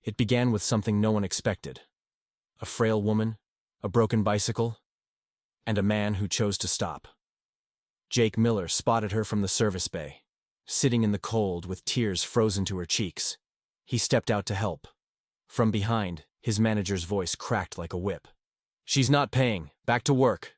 It began with something no one expected. A frail woman, a broken bicycle, and a man who chose to stop. Jake Miller spotted her from the service bay, sitting in the cold with tears frozen to her cheeks. He stepped out to help. From behind, his manager's voice cracked like a whip. "She's not paying. Back to work."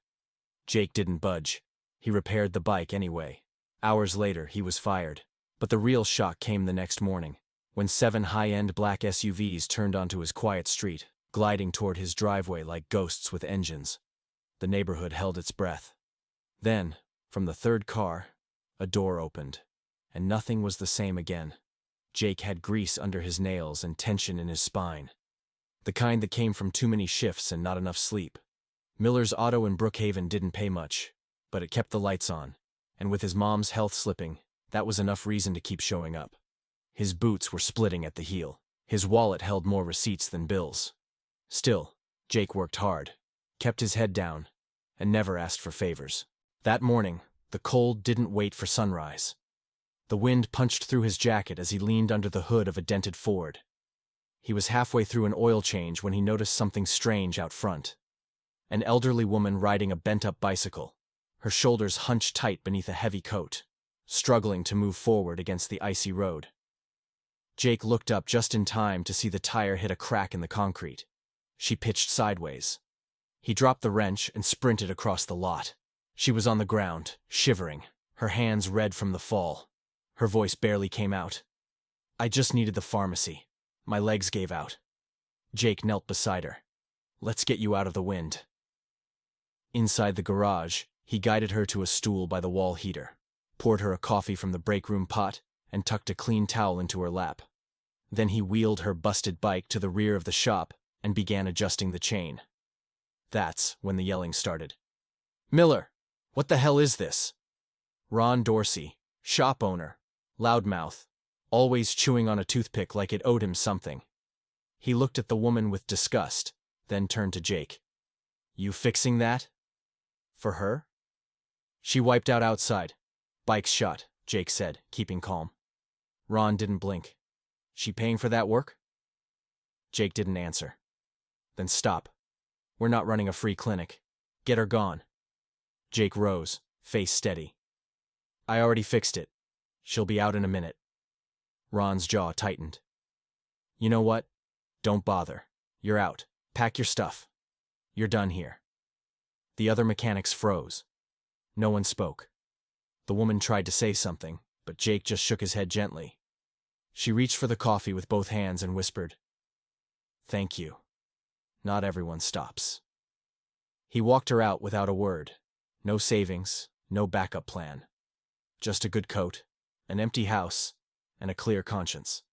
Jake didn't budge. He repaired the bike anyway. Hours later, he was fired. But the real shock came the next morning, when 7 high-end black SUVs turned onto his quiet street, gliding toward his driveway like ghosts with engines. The neighborhood held its breath. Then, from the third car, a door opened, and nothing was the same again. Jake had grease under his nails and tension in his spine. The kind that came from too many shifts and not enough sleep. Miller's auto in Brookhaven didn't pay much, but it kept the lights on, and with his mom's health slipping, that was enough reason to keep showing up. His boots were splitting at the heel. His wallet held more receipts than bills. Still, Jake worked hard, kept his head down, and never asked for favors. That morning, the cold didn't wait for sunrise. The wind punched through his jacket as he leaned under the hood of a dented Ford. He was halfway through an oil change when he noticed something strange out front. An elderly woman riding a bent-up bicycle, her shoulders hunched tight beneath a heavy coat, struggling to move forward against the icy road. Jake looked up just in time to see the tire hit a crack in the concrete. She pitched sideways. He dropped the wrench and sprinted across the lot. She was on the ground, shivering, her hands red from the fall. Her voice barely came out. "I just needed the pharmacy. My legs gave out." Jake knelt beside her. "Let's get you out of the wind." Inside the garage, he guided her to a stool by the wall heater, poured her a coffee from the break room pot, and tucked a clean towel into her lap. Then he wheeled her busted bike to the rear of the shop and began adjusting the chain. That's when the yelling started. "Miller, what the hell is this?" Ron Dorsey, shop owner, loudmouth, always chewing on a toothpick like it owed him something. He looked at the woman with disgust, then turned to Jake. "You fixing that? For her?" "She wiped out outside. Bike's shut," Jake said, keeping calm. Ron didn't blink. "She paying for that work?" Jake didn't answer. "Then stop. We're not running a free clinic. Get her gone." Jake rose, face steady. "I already fixed it. She'll be out in a minute." Ron's jaw tightened. "You know what? Don't bother. You're out. Pack your stuff. You're done here." The other mechanics froze. No one spoke. The woman tried to say something, but Jake just shook his head gently. She reached for the coffee with both hands and whispered, "Thank you. Not everyone stops." He walked her out without a word. No savings, no backup plan. Just a good coat, an empty house, and a clear conscience.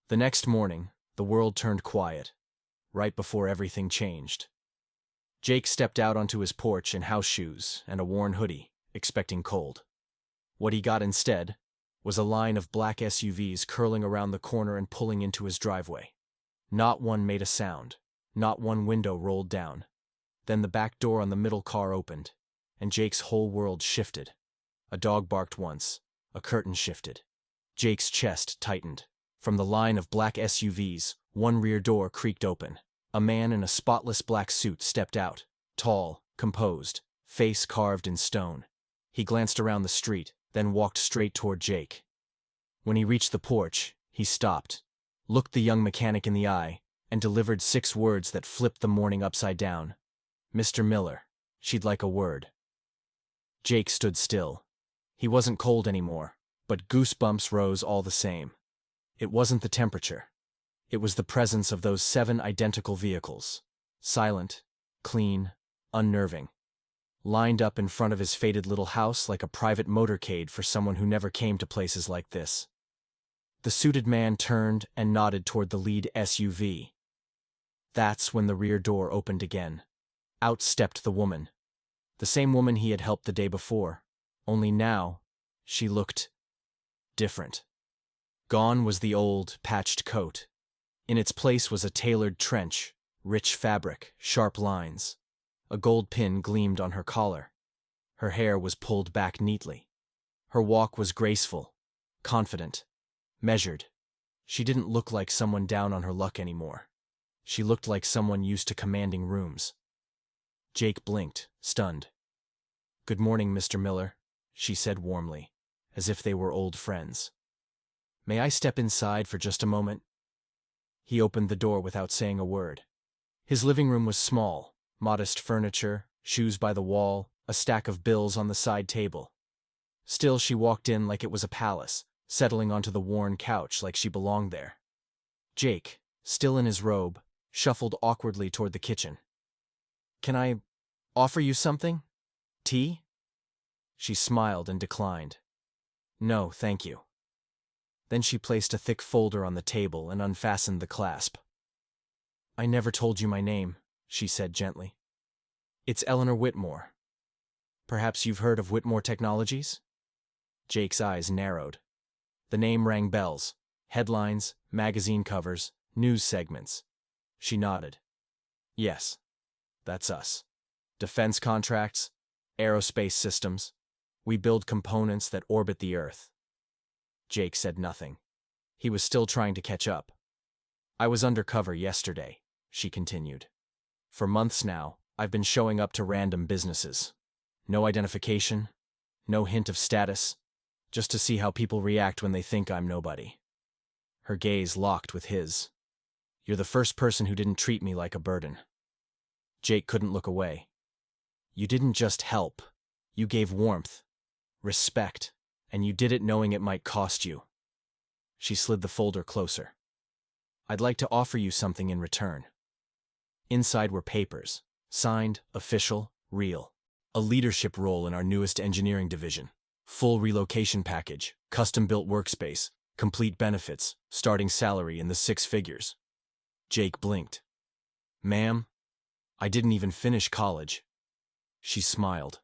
The next morning, the world turned quiet, right before everything changed. Jake stepped out onto his porch in house shoes and a worn hoodie, expecting cold. What he got instead was a line of black SUVs curling around the corner and pulling into his driveway. Not one made a sound, not one window rolled down. Then the back door on the middle car opened, and Jake's whole world shifted. A dog barked once, a curtain shifted. Jake's chest tightened. From the line of black SUVs, one rear door creaked open. A man in a spotless black suit stepped out, tall, composed, face carved in stone. He glanced around the street, then walked straight toward Jake. When he reached the porch, he stopped, looked the young mechanic in the eye, and delivered 6 words that flipped the morning upside down. "Mr. Miller, she'd like a word." Jake stood still. He wasn't cold anymore, but goosebumps rose all the same. It wasn't the temperature. It was the presence of those 7 identical vehicles, silent, clean, unnerving, lined up in front of his faded little house like a private motorcade for someone who never came to places like this. The suited man turned and nodded toward the lead SUV. That's when the rear door opened again. Out stepped the woman. The same woman he had helped the day before, only now, she looked different. Gone was the old, patched coat. In its place was a tailored trench, rich fabric, sharp lines. A gold pin gleamed on her collar. Her hair was pulled back neatly. Her walk was graceful, confident, measured. She didn't look like someone down on her luck anymore. She looked like someone used to commanding rooms. Jake blinked, stunned. "Good morning, Mr. Miller," she said warmly, as if they were old friends. "May I step inside for just a moment?" He opened the door without saying a word. His living room was small, modest furniture, shoes by the wall, a stack of bills on the side table. Still, she walked in like it was a palace, settling onto the worn couch like she belonged there. Jake, still in his robe, shuffled awkwardly toward the kitchen. "Can I offer you something? Tea?" She smiled and declined. "No, thank you." Then she placed a thick folder on the table and unfastened the clasp. "I never told you my name," she said gently. "It's Eleanor Whitmore. Perhaps you've heard of Whitmore Technologies?" Jake's eyes narrowed. The name rang bells. Headlines, magazine covers, news segments. She nodded. "Yes, that's us. Defense contracts, aerospace systems. We build components that orbit the Earth." Jake said nothing. He was still trying to catch up. "I was undercover yesterday," she continued. "For months now, I've been showing up to random businesses. No identification, no hint of status, just to see how people react when they think I'm nobody." Her gaze locked with his. "You're the first person who didn't treat me like a burden." Jake couldn't look away. "You didn't just help. You gave warmth, respect, and you did it knowing it might cost you." She slid the folder closer. "I'd like to offer you something in return." Inside were papers, signed, official, real. A leadership role in our newest engineering division. Full relocation package, custom-built workspace, complete benefits, starting salary in the 6 figures. Jake blinked. "Ma'am, I didn't even finish college." She smiled.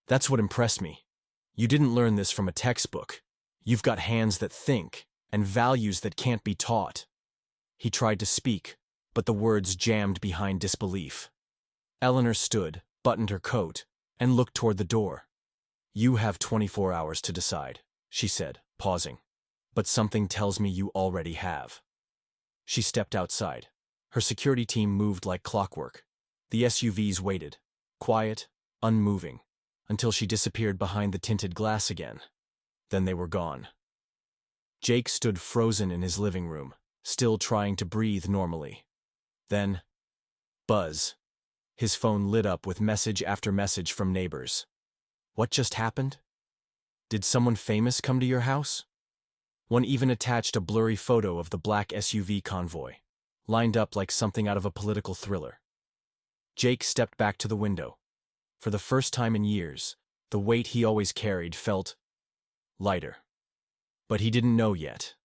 "That's what impressed me. You didn't learn this from a textbook. You've got hands that think, and values that can't be taught." He tried to speak, but the words jammed behind disbelief. Eleanor stood, buttoned her coat, and looked toward the door. "You have 24 hours to decide," she said, pausing. "But something tells me you already have." She stepped outside. Her security team moved like clockwork. The SUVs waited, quiet, unmoving, until she disappeared behind the tinted glass again. Then they were gone. Jake stood frozen in his living room, still trying to breathe normally. Then, buzz. His phone lit up with message after message from neighbors. What just happened? Did someone famous come to your house? One even attached a blurry photo of the black SUV convoy, lined up like something out of a political thriller. Jake stepped back to the window. For the first time in years, the weight he always carried felt lighter. But he didn't know yet.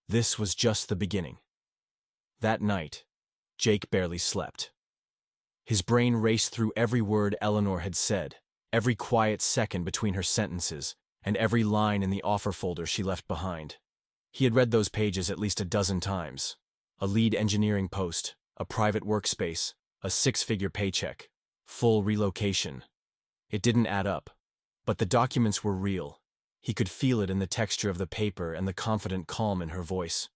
This was just the beginning. That night, Jake barely slept. His brain raced through every word Eleanor had said, every quiet second between her sentences, and every line in the offer folder she left behind. He had read those pages at least a dozen times. A lead engineering post, a private workspace, a 6-figure paycheck, full relocation. It didn't add up, but the documents were real. He could feel it in the texture of the paper and the confident calm in her voice.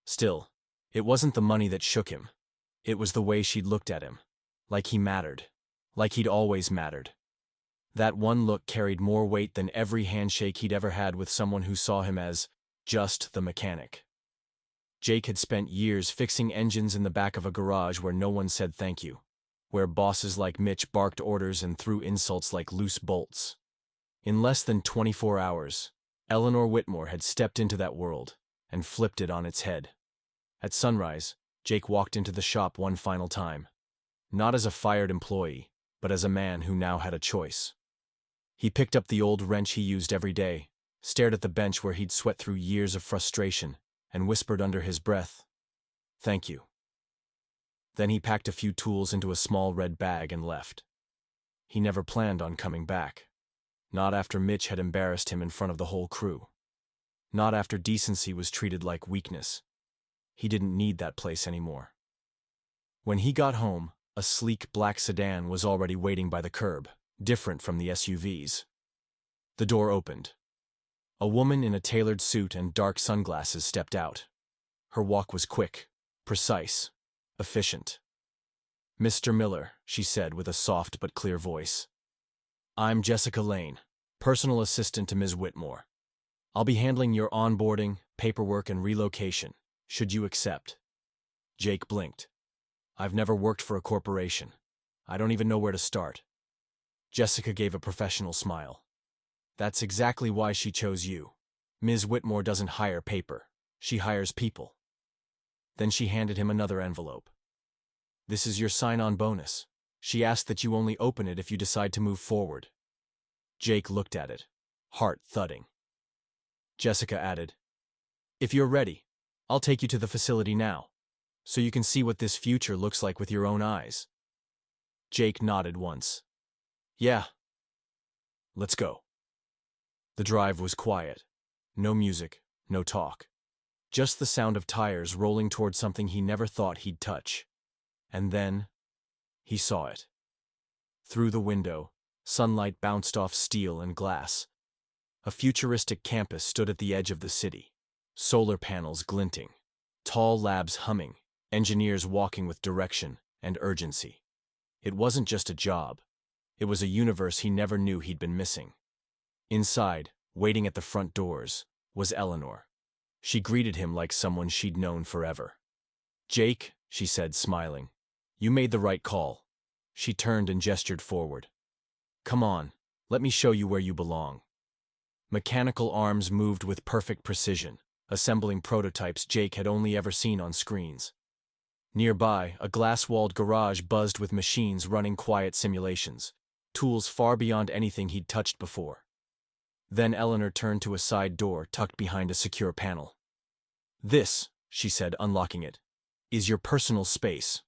Still, it wasn't the money that shook him. It was the way she'd looked at him. Like he mattered. Like he'd always mattered. That one look carried more weight than every handshake he'd ever had with someone who saw him as just the mechanic. Jake had spent years fixing engines in the back of a garage where no one said thank you, where bosses like Mitch barked orders and threw insults like loose bolts. In less than 24 hours, Eleanor Whitmore had stepped into that world and flipped it on its head. At sunrise, Jake walked into the shop one final time. Not as a fired employee, but as a man who now had a choice. He picked up the old wrench he used every day, stared at the bench where he'd sweat through years of frustration, and whispered under his breath, "Thank you." Then he packed a few tools into a small red bag and left. He never planned on coming back. Not after Mitch had embarrassed him in front of the whole crew. Not after decency was treated like weakness. He didn't need that place anymore. When he got home, a sleek black sedan was already waiting by the curb, different from the SUVs. The door opened. A woman in a tailored suit and dark sunglasses stepped out. Her walk was quick, precise, efficient. "Mr. Miller," she said with a soft but clear voice. "I'm Jessica Lane, personal assistant to Ms. Whitmore. I'll be handling your onboarding, paperwork, and relocation, should you accept." Jake blinked. "I've never worked for a corporation. I don't even know where to start." Jessica gave a professional smile. "That's exactly why she chose you. Ms. Whitmore doesn't hire paper. She hires people." Then she handed him another envelope. "This is your sign-on bonus. She asked that you only open it if you decide to move forward." Jake looked at it, heart thudding. Jessica added, "If you're ready, I'll take you to the facility now, so you can see what this future looks like with your own eyes." Jake nodded once. "Yeah. Let's go." The drive was quiet. No music, no talk. Just the sound of tires rolling toward something he never thought he'd touch. And then, he saw it. Through the window, sunlight bounced off steel and glass. A futuristic campus stood at the edge of the city. Solar panels glinting. Tall labs humming. Engineers walking with direction and urgency. It wasn't just a job. It was a universe he never knew he'd been missing. Inside, waiting at the front doors, was Eleanor. She greeted him like someone she'd known forever. "Jake," she said, smiling, "you made the right call." She turned and gestured forward. "Come on, let me show you where you belong." Mechanical arms moved with perfect precision, assembling prototypes Jake had only ever seen on screens. Nearby, a glass-walled garage buzzed with machines running quiet simulations, tools far beyond anything he'd touched before. Then Eleanor turned to a side door tucked behind a secure panel. "This," she said, unlocking it, "is your personal space."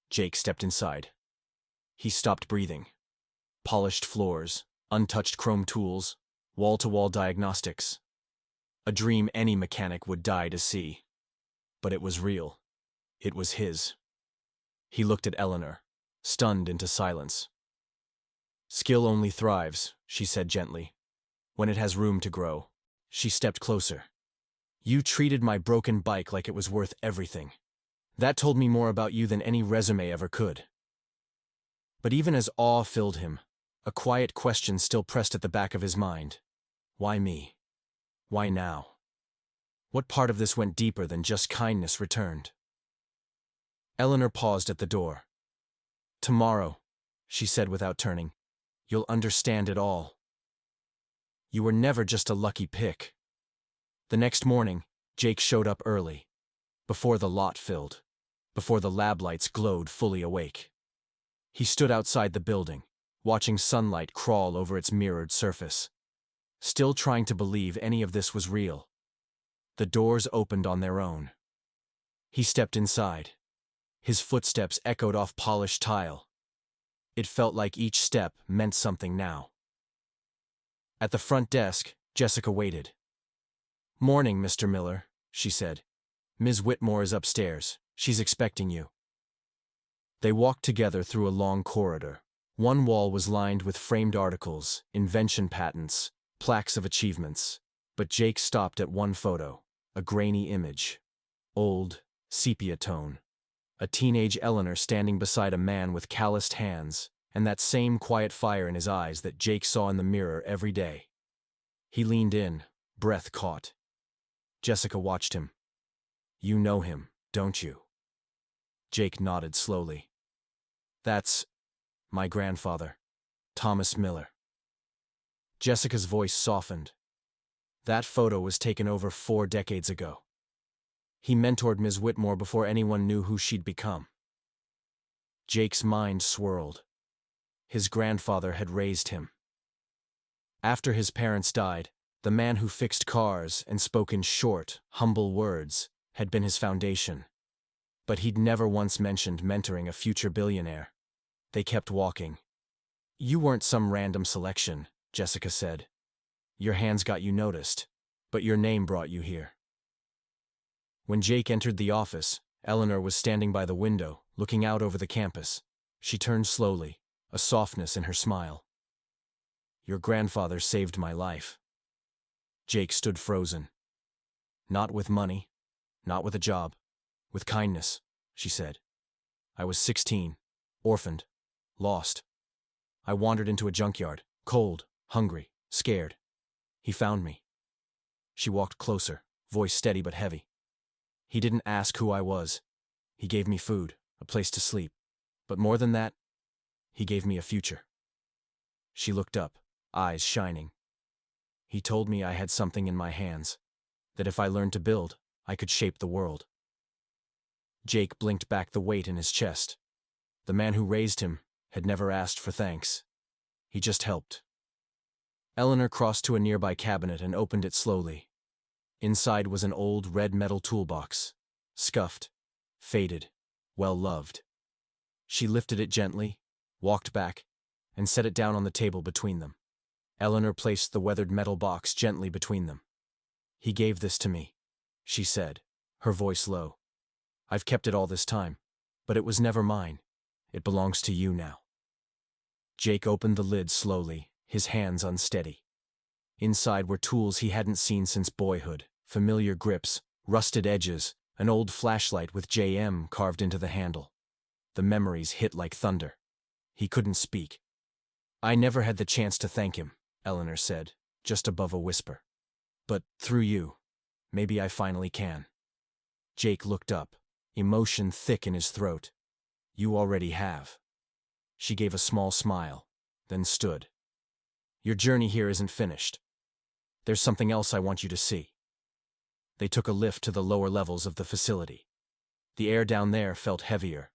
Jake stepped inside. He stopped breathing. Polished floors, untouched chrome tools, wall-to-wall diagnostics. A dream any mechanic would die to see. But it was real. It was his. He looked at Eleanor, stunned into silence. "Skill only thrives," she said gently, "when it has room to grow." She stepped closer. "You treated my broken bike like it was worth everything. That told me more about you than any resume ever could." But even as awe filled him, a quiet question still pressed at the back of his mind. Why me? Why now? What part of this went deeper than just kindness returned? Eleanor paused at the door. "Tomorrow," she said without turning, "you'll understand it all. You were never just a lucky pick." The next morning, Jake showed up early, before the lot filled, before the lab lights glowed fully awake. He stood outside the building, watching sunlight crawl over its mirrored surface, still trying to believe any of this was real. The doors opened on their own. He stepped inside. His footsteps echoed off polished tile. It felt like each step meant something now. At the front desk, Jessica waited. "Morning, Mr. Miller," she said. "Ms. Whitmore is upstairs. She's expecting you." They walked together through a long corridor. One wall was lined with framed articles, invention patents, plaques of achievements. But Jake stopped at one photo, a grainy image. Old, sepia tone. A teenage Eleanor standing beside a man with calloused hands, and that same quiet fire in his eyes that Jake saw in the mirror every day. He leaned in, breath caught. Jessica watched him. "You know him, don't you?" Jake nodded slowly. "That's my grandfather, Thomas Miller." Jessica's voice softened. "That photo was taken over 4 decades ago. He mentored Ms. Whitmore before anyone knew who she'd become." Jake's mind swirled. His grandfather had raised him. After his parents died, the man who fixed cars and spoke in short, humble words had been his foundation. But he'd never once mentioned mentoring a future billionaire. They kept walking. "You weren't some random selection," Jessica said. "Your hands got you noticed, but your name brought you here." When Jake entered the office, Eleanor was standing by the window, looking out over the campus. She turned slowly, a softness in her smile. "Your grandfather saved my life." Jake stood frozen. "Not with money, Not with a job. With kindness, she said. I was 16, orphaned, lost. I wandered into a junkyard, cold, hungry, scared. He found me. She walked closer, voice steady but heavy. He didn't ask who I was. He gave me food, a place to sleep. But more than that, he gave me a future. She looked up, eyes shining. He told me I had something in my hands, that if I learned to build, I could shape the world. Jake blinked back the weight in his chest. The man who raised him had never asked for thanks. He just helped. Eleanor crossed to a nearby cabinet and opened it slowly. Inside was an old red metal toolbox, scuffed, faded, well-loved. She lifted it gently, walked back, and set it down on the table between them. Eleanor placed the weathered metal box gently between them. He gave this to me, she said, her voice low. I've kept it all this time, but it was never mine. It belongs to you now. Jake opened the lid slowly, his hands unsteady. Inside were tools he hadn't seen since boyhood, familiar grips, rusted edges, an old flashlight with JM carved into the handle. The memories hit like thunder. He couldn't speak. I never had the chance to thank him, Eleanor said, just above a whisper. But through you, maybe I finally can. Jake looked up, emotion thick in his throat. You already have. She gave a small smile, then stood. Your journey here isn't finished. There's something else I want you to see. They took a lift to the lower levels of the facility. The air down there felt heavier,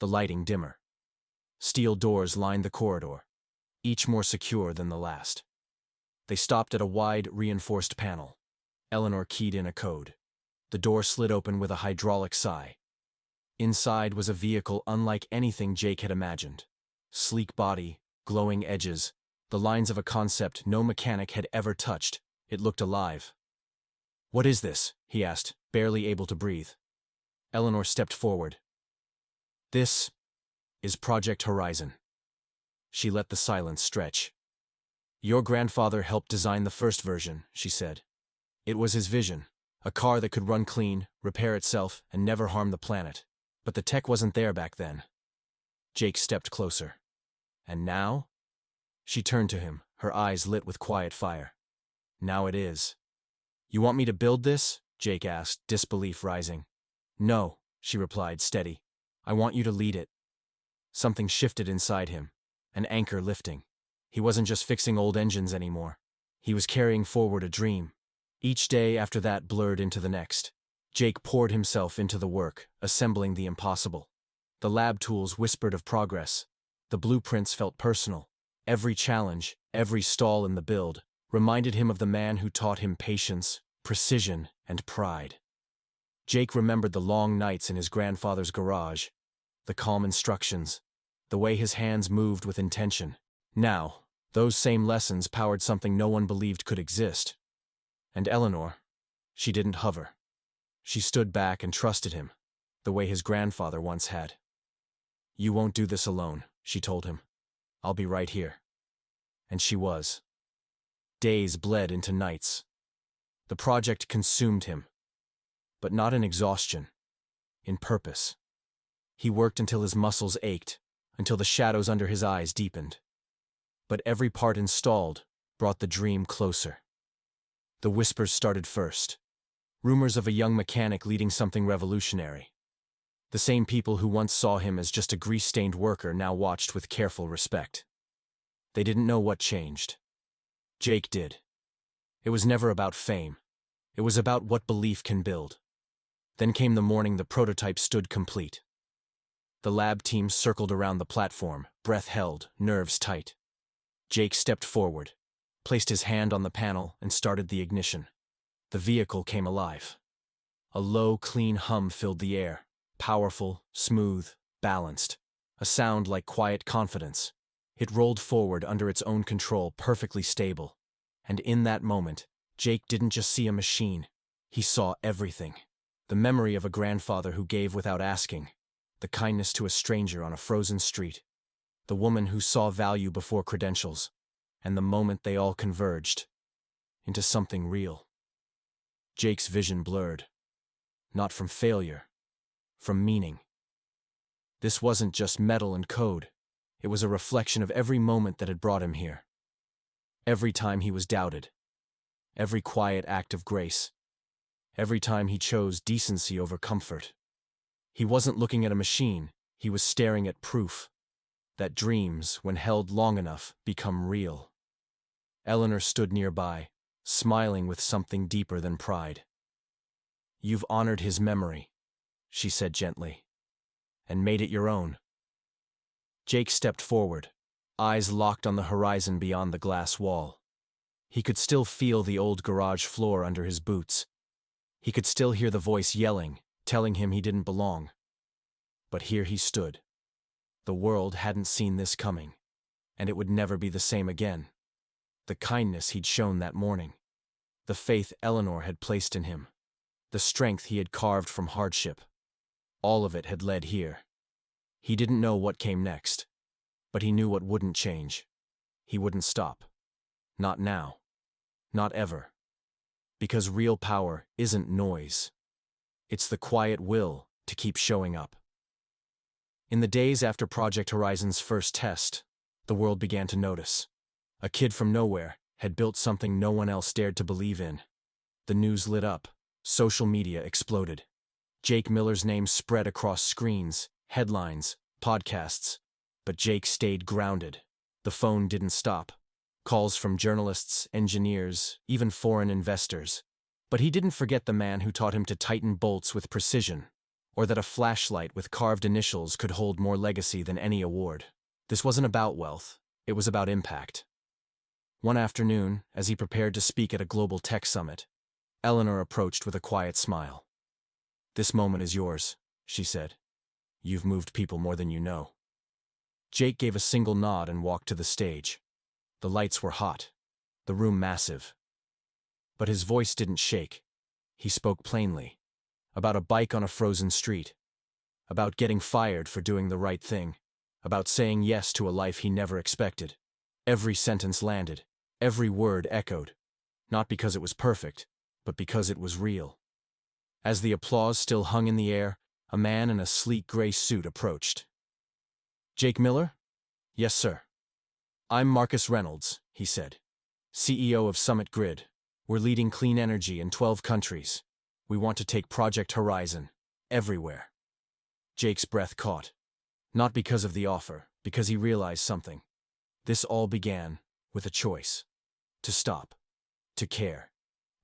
the lighting dimmer. Steel doors lined the corridor, each more secure than the last. They stopped at a wide, reinforced panel. Eleanor keyed in a code. The door slid open with a hydraulic sigh. Inside was a vehicle unlike anything Jake had imagined. Sleek body, glowing edges, the lines of a concept no mechanic had ever touched. It looked alive. What is this? He asked, barely able to breathe. Eleanor stepped forward. This is Project Horizon. She let the silence stretch. Your grandfather helped design the first version, she said. It was his vision, a car that could run clean, repair itself, and never harm the planet. But the tech wasn't there back then. Jake stepped closer. And now? She turned to him, her eyes lit with quiet fire. Now it is. You want me to build this? Jake asked, disbelief rising. No, she replied, steady. I want you to lead it. Something shifted inside him, an anchor lifting. He wasn't just fixing old engines anymore. He was carrying forward a dream. Each day after that blurred into the next. Jake poured himself into the work, assembling the impossible. The lab tools whispered of progress. The blueprints felt personal. Every challenge, every stall in the build, reminded him of the man who taught him patience, precision, and pride. Jake remembered the long nights in his grandfather's garage, the calm instructions, the way his hands moved with intention. Now, those same lessons powered something no one believed could exist. And Eleanor, she didn't hover. She stood back and trusted him, the way his grandfather once had. You won't do this alone, she told him. I'll be right here. And she was. Days bled into nights. The project consumed him. But not in exhaustion, in purpose. He worked until his muscles ached, until the shadows under his eyes deepened. But every part installed brought the dream closer. The whispers started first. Rumors of a young mechanic leading something revolutionary. The same people who once saw him as just a grease-stained worker now watched with careful respect. They didn't know what changed. Jake did. It was never about fame. It was about what belief can build. Then came the morning the prototype stood complete. The lab team circled around the platform, breath held, nerves tight. Jake stepped forward, placed his hand on the panel, and started the ignition. The vehicle came alive. A low, clean hum filled the air, powerful, smooth, balanced, a sound like quiet confidence. It rolled forward under its own control, perfectly stable. And in that moment, Jake didn't just see a machine. He saw everything. The memory of a grandfather who gave without asking, the kindness to a stranger on a frozen street, the woman who saw value before credentials, and the moment they all converged into something real. Jake's vision blurred. not from failure, from meaning. This wasn't just metal and code. It was a reflection of every moment that had brought him here. Every time he was doubted. Every quiet act of grace. Every time he chose decency over comfort. He wasn't looking at a machine, he was staring at proof that dreams, when held long enough, become real. Eleanor stood nearby, smiling with something deeper than pride. "You've honored his memory," she said gently, "and made it your own." Jake stepped forward, eyes locked on the horizon beyond the glass wall. He could still feel the old garage floor under his boots. He could still hear the voice yelling, telling him he didn't belong. But here he stood. The world hadn't seen this coming, and it would never be the same again. The kindness he'd shown that morning, the faith Eleanor had placed in him, the strength he had carved from hardship, all of it had led here. He didn't know what came next, but he knew what wouldn't change. He wouldn't stop. Not now. Not ever. Because real power isn't noise. It's the quiet will to keep showing up. In the days after Project Horizon's first test, the world began to notice. A kid from nowhere had built something no one else dared to believe in. The news lit up. Social media exploded. Jake Miller's name spread across screens, headlines, podcasts. But Jake stayed grounded. The phone didn't stop. Calls from journalists, engineers, even foreign investors. But he didn't forget the man who taught him to tighten bolts with precision, or that a flashlight with carved initials could hold more legacy than any award. This wasn't about wealth, it was about impact. One afternoon, as he prepared to speak at a global tech summit, Eleanor approached with a quiet smile. "This moment is yours," she said. "You've moved people more than you know." Jake gave a single nod and walked to the stage. The lights were hot, the room massive. But his voice didn't shake. He spoke plainly. About a bike on a frozen street. About getting fired for doing the right thing. About saying yes to a life he never expected. Every sentence landed. Every word echoed. Not because it was perfect, but because it was real. As the applause still hung in the air, a man in a sleek gray suit approached. "Jake Miller?" "Yes, sir." "I'm Marcus Reynolds," he said. "CEO of Summit Grid. We're leading clean energy in 12 countries. We want to take Project Horizon everywhere." Jake's breath caught. Not because of the offer, because he realized something. This all began with a choice. To stop. To care.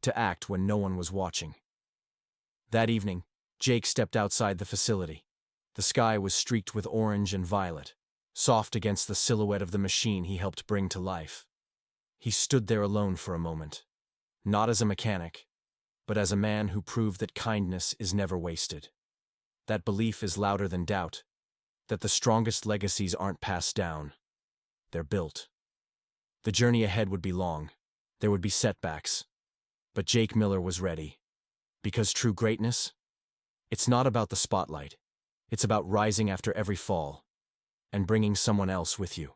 To act when no one was watching. That evening, Jake stepped outside the facility. The sky was streaked with orange and violet, soft against the silhouette of the machine he helped bring to life. He stood there alone for a moment. Not as a mechanic, but as a man who proved that kindness is never wasted. That belief is louder than doubt. That the strongest legacies aren't passed down. They're built. The journey ahead would be long. There would be setbacks. But Jake Miller was ready. Because true greatness? It's not about the spotlight. It's about rising after every fall. And bringing someone else with you.